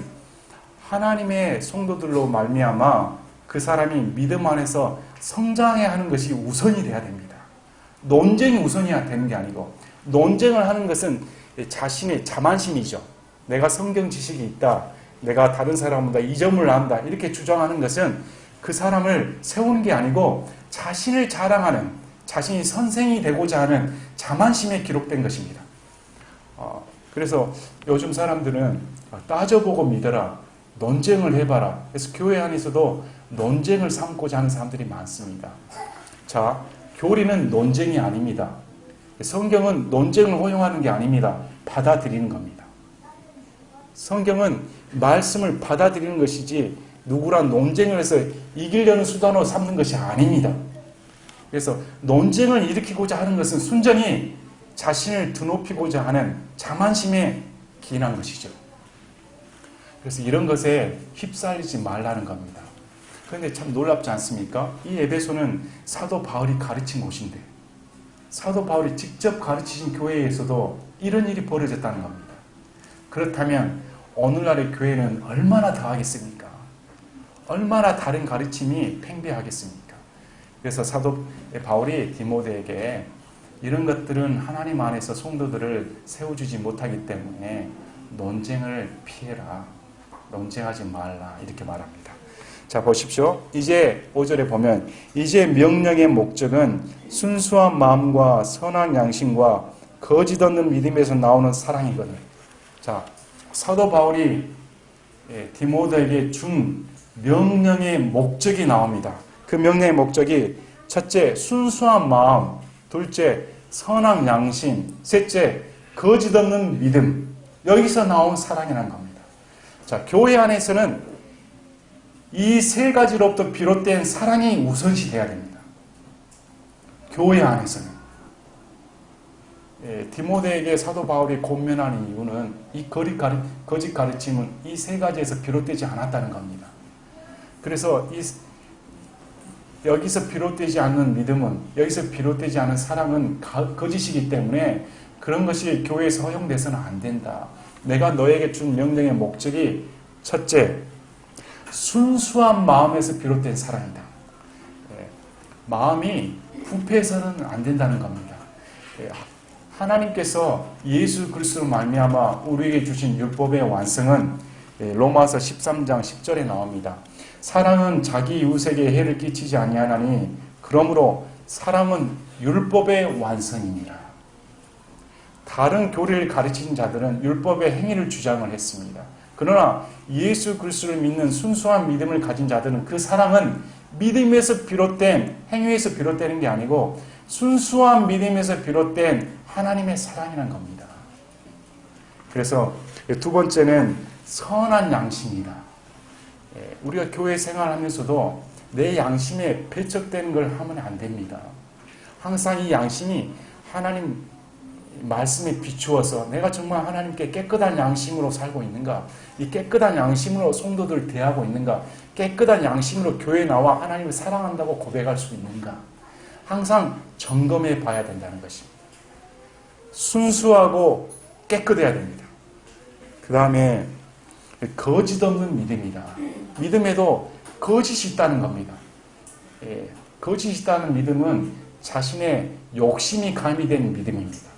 하나님의 성도들로 말미암아 그 사람이 믿음 안에서 성장해야 하는 것이 우선이 돼야 됩니다. 논쟁이 우선이야 되는 게 아니고, 논쟁을 하는 것은 자신의 자만심이죠. 내가 성경 지식이 있다, 내가 다른 사람보다 이 점을 안다, 이렇게 주장하는 것은 그 사람을 세우는 게 아니고 자신을 자랑하는, 자신이 선생이 되고자 하는 자만심에 기록된 것입니다. 그래서 요즘 사람들은 따져보고 믿어라, 논쟁을 해봐라. 그래서 교회 안에서도 논쟁을 삼고자 하는 사람들이 많습니다. 자, 교리는 논쟁이 아닙니다. 성경은 논쟁을 허용하는 게 아닙니다. 받아들이는 겁니다. 성경은 말씀을 받아들이는 것이지 누구랑 논쟁을 해서 이기려는 수단으로 삼는 것이 아닙니다. 그래서 논쟁을 일으키고자 하는 것은 순전히 자신을 드높이고자 하는 자만심에 기인한 것이죠. 그래서 이런 것에 휩싸이지 말라는 겁니다. 그런데 참 놀랍지 않습니까? 이 에베소는 사도 바울이 가르친 곳인데, 사도 바울이 직접 가르치신 교회에서도 이런 일이 벌어졌다는 겁니다. 그렇다면 오늘날의 교회는 얼마나 더하겠습니까? 얼마나 다른 가르침이 팽배하겠습니까? 그래서 사도 바울이 디모데에게 이런 것들은 하나님 안에서 성도들을 세워주지 못하기 때문에 논쟁을 피해라, 논쟁하지 말라, 이렇게 말합니다. 자, 보십시오. 이제 5절에 보면 이제 명령의 목적은 순수한 마음과 선한 양심과 거짓 없는 믿음에서 나오는 사랑이거든. 자, 사도 바울이 디모데에게 준 명령의 목적이 나옵니다. 그 명령의 목적이 첫째, 순수한 마음, 둘째, 선한 양심, 셋째, 거짓 없는 믿음. 여기서 나온 사랑이라는 겁니다. 자, 교회 안에서는 이 세 가지로부터 비롯된 사랑이 우선시 돼야 됩니다. 교회 안에서는. 디모데에게 사도 바울이 권면하는 이유는 이 거짓 가르침은 이 세 가지에서 비롯되지 않았다는 겁니다. 그래서 여기서 비롯되지 않는 믿음은, 여기서 비롯되지 않은 사랑은 거짓이기 때문에 그런 것이 교회에서 허용돼서는 안 된다. 내가 너에게 준 명령의 목적이 첫째, 순수한 마음에서 비롯된 사랑이다. 마음이 부패해서는 안 된다는 겁니다. 하나님께서 예수 그리스도로 말미암아 우리에게 주신 율법의 완성은 로마서 13장 10절에 나옵니다. 사랑은 자기 이웃에게 해를 끼치지 아니하나니 그러므로 사랑은 율법의 완성이니라. 다른 교리를 가르치는 자들은 율법의 행위를 주장을 했습니다. 그러나 예수 그리스도를 믿는 순수한 믿음을 가진 자들은 그 사랑은 믿음에서 비롯된, 행위에서 비롯되는 게 아니고 순수한 믿음에서 비롯된 하나님의 사랑이라는 겁니다. 그래서 두 번째는 선한 양심이다. 우리가 교회 생활하면서도 내 양심에 배척되는 걸 하면 안 됩니다. 항상 이 양심이 하나님 말씀에 비추어서 내가 정말 하나님께 깨끗한 양심으로 살고 있는가, 이 깨끗한 양심으로 성도들을 대하고 있는가, 깨끗한 양심으로 교회에 나와 하나님을 사랑한다고 고백할 수 있는가, 항상 점검해 봐야 된다는 것입니다. 순수하고 깨끗해야 됩니다. 그 다음에 거짓 없는 믿음이다. 믿음에도 거짓이 있다는 겁니다. 거짓이 있다는 믿음은 자신의 욕심이 가미된 믿음입니다.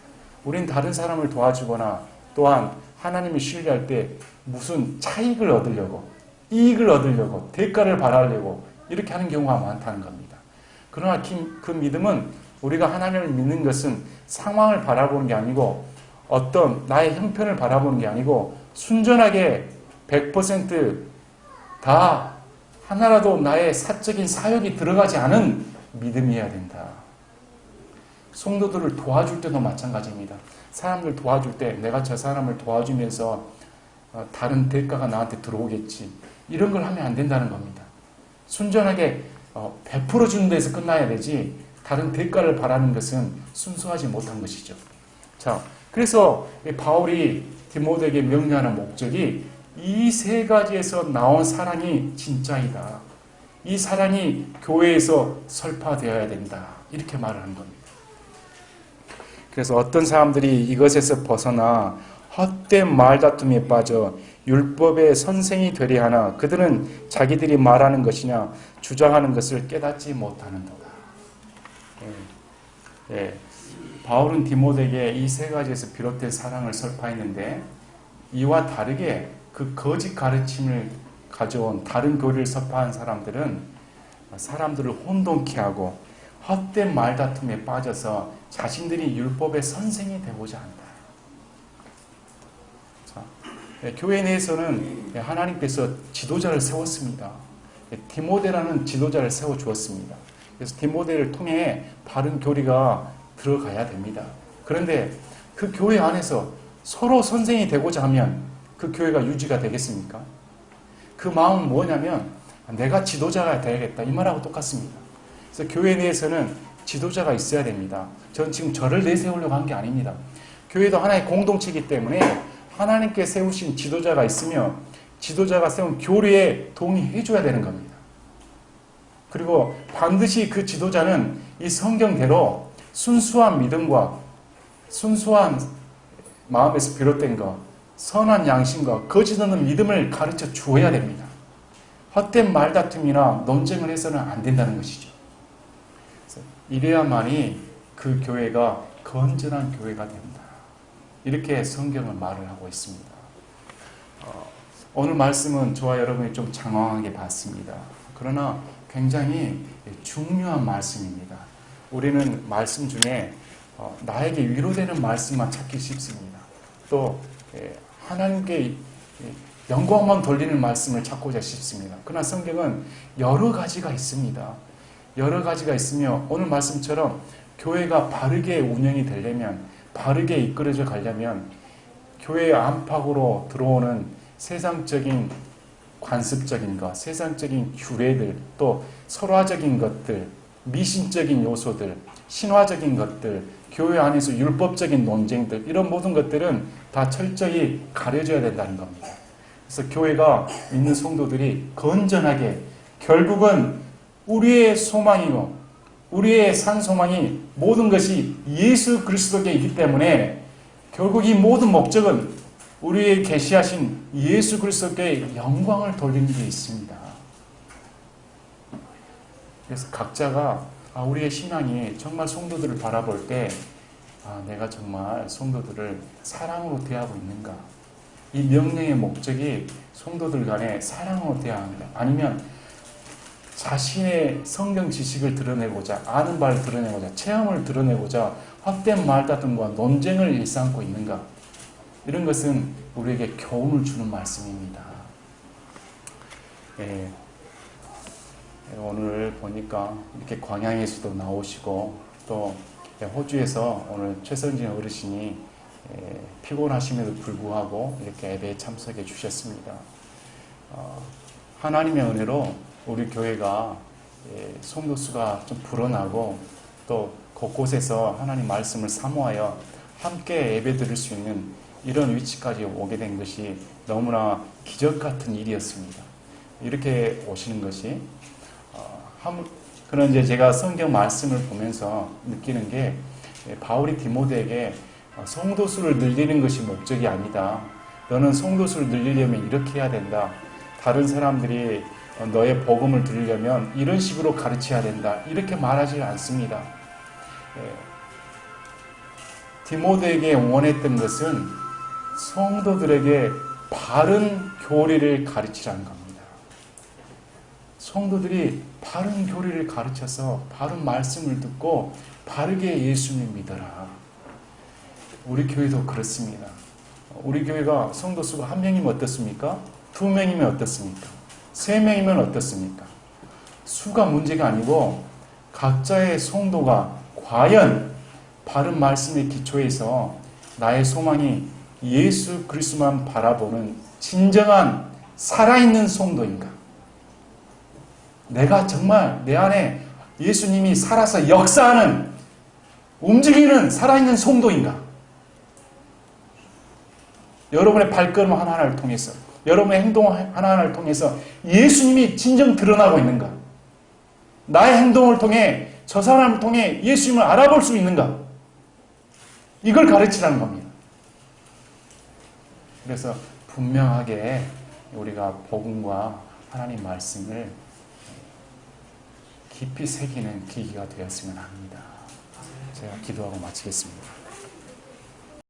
우린 다른 사람을 도와주거나 또한 하나님을 신뢰할 때 무슨 차익을 얻으려고, 이익을 얻으려고, 대가를 바라려고 이렇게 하는 경우가 많다는 겁니다. 그러나 그 믿음은 우리가 하나님을 믿는 것은 상황을 바라보는 게 아니고 어떤 나의 형편을 바라보는 게 아니고 순전하게 100%다 하나라도 나의 사적인 사역이 들어가지 않은 믿음이어야 된다. 성도들을 도와줄 때도 마찬가지입니다. 사람들 도와줄 때 내가 저 사람을 도와주면서 다른 대가가 나한테 들어오겠지. 이런 걸 하면 안 된다는 겁니다. 순전하게 베풀어 주는 데서 끝나야 되지 다른 대가를 바라는 것은 순수하지 못한 것이죠. 자, 그래서 바울이 디모데에게 명령하는 목적이 이 세 가지에서 나온 사랑이 진짜이다. 이 사랑이 교회에서 설파되어야 된다. 이렇게 말을 하는 겁니다. 그래서 어떤 사람들이 이것에서 벗어나 헛된 말다툼에 빠져 율법의 선생이 되려 하나 그들은 자기들이 말하는 것이냐 주장하는 것을 깨닫지 못하는도다. 바울은 디모데에게 이 세 가지에서 비롯된 사랑을 설파했는데 이와 다르게 그 거짓 가르침을 가져온 다른 교리를 설파한 사람들은 사람들을 혼돈케 하고 헛된 말다툼에 빠져서 자신들이 율법의 선생이 되고자 한다. 자, 교회 내에서는 하나님께서 지도자를 세웠습니다. 디모데라는 지도자를 세워주었습니다. 그래서 디모데를 통해 바른 교리가 들어가야 됩니다. 그런데 그 교회 안에서 서로 선생이 되고자 하면 그 교회가 유지가 되겠습니까? 그 마음은 뭐냐면 내가 지도자가 되야겠다 이 말하고 똑같습니다. 그래서 교회 내에서는 지도자가 있어야 됩니다. 전 지금 저를 내세우려고 한 게 아닙니다. 교회도 하나의 공동체이기 때문에 하나님께 세우신 지도자가 있으며 지도자가 세운 교리에 동의해 줘야 되는 겁니다. 그리고 반드시 그 지도자는 이 성경대로 순수한 믿음과 순수한 마음에서 비롯된 것, 선한 양심과 거짓 없는 믿음을 가르쳐 주어야 됩니다. 헛된 말다툼이나 논쟁을 해서는 안 된다는 것이죠. 이래야만이 그 교회가 건전한 교회가 된다. 이렇게 성경은 말을 하고 있습니다. 오늘 말씀은 저와 여러분이 좀 장황하게 봤습니다. 그러나 굉장히 중요한 말씀입니다. 우리는 말씀 중에 나에게 위로되는 말씀만 찾기 쉽습니다. 또 하나님께 영광만 돌리는 말씀을 찾고자 싶습니다. 그러나 성경은 여러 가지가 있습니다. 여러 가지가 있으며 오늘 말씀처럼 교회가 바르게 운영이 되려면 바르게 이끌어져 가려면 교회 안팎으로 들어오는 세상적인 관습적인 것, 세상적인 규례들, 또 설화적인 것들, 미신적인 요소들, 신화적인 것들, 교회 안에서 율법적인 논쟁들 이런 모든 것들은 다 철저히 가려져야 된다는 겁니다. 그래서 교회가 믿는 성도들이 건전하게 결국은 우리의 소망이고 우리의 산 소망이 모든 것이 예수 그리스도께 있기 때문에 결국 이 모든 목적은 우리의 계시하신 예수 그리스도께 영광을 돌리는 게 있습니다. 그래서 각자가 우리의 신앙이 정말 성도들을 바라볼 때 내가 정말 성도들을 사랑으로 대하고 있는가? 이 명령의 목적이 성도들 간에 사랑으로 대하는가? 아니면 자신의 성경 지식을 드러내고자 아는 바를 드러내고자 체험을 드러내고자 헛된 말다툼과 논쟁을 일삼고 있는가? 이런 것은 우리에게 교훈을 주는 말씀입니다. 오늘 보니까 이렇게 광양에서도 나오시고 또 호주에서 오늘 최선진 어르신이 피곤하심에도 불구하고 이렇게 예배에 참석해 주셨습니다. 하나님의 은혜로 우리 교회가 성도 수가 좀 불어나고 또 곳곳에서 하나님 말씀을 사모하여 함께 예배 드릴 수 있는 이런 위치까지 오게 된 것이 너무나 기적 같은 일이었습니다. 이렇게 오시는 것이 그런 이제 제가 성경 말씀을 보면서 느끼는 게 바울이 디모데에게 성도 수를 늘리는 것이 목적이 아니다. 너는 성도 수를 늘리려면 이렇게 해야 된다. 다른 사람들이 너의 복음을 들으려면 이런 식으로 가르쳐야 된다. 이렇게 말하지 않습니다. 디모데에게 원했던 것은 성도들에게 바른 교리를 가르치라는 겁니다. 성도들이 바른 교리를 가르쳐서 바른 말씀을 듣고 바르게 예수님 믿어라. 우리 교회도 그렇습니다. 우리 교회가 성도 수가 1명이면 어떻습니까? 2명이면 어떻습니까? 3명이면 어떻습니까? 수가 문제가 아니고 각자의 성도가 과연 바른 말씀의 기초에서 나의 소망이 예수 그리스도만 바라보는 진정한 살아있는 성도인가? 내가 정말 내 안에 예수님이 살아서 역사하는 움직이는 살아있는 성도인가? 여러분의 발걸음 하나하나를 통해서 여러분의 행동 하나하나를 통해서 예수님이 진정 드러나고 있는가? 나의 행동을 통해 저 사람을 통해 예수님을 알아볼 수 있는가? 이걸 가르치라는 겁니다. 그래서 분명하게 우리가 복음과 하나님 말씀을 깊이 새기는 계기가 되었으면 합니다. 제가 기도하고 마치겠습니다.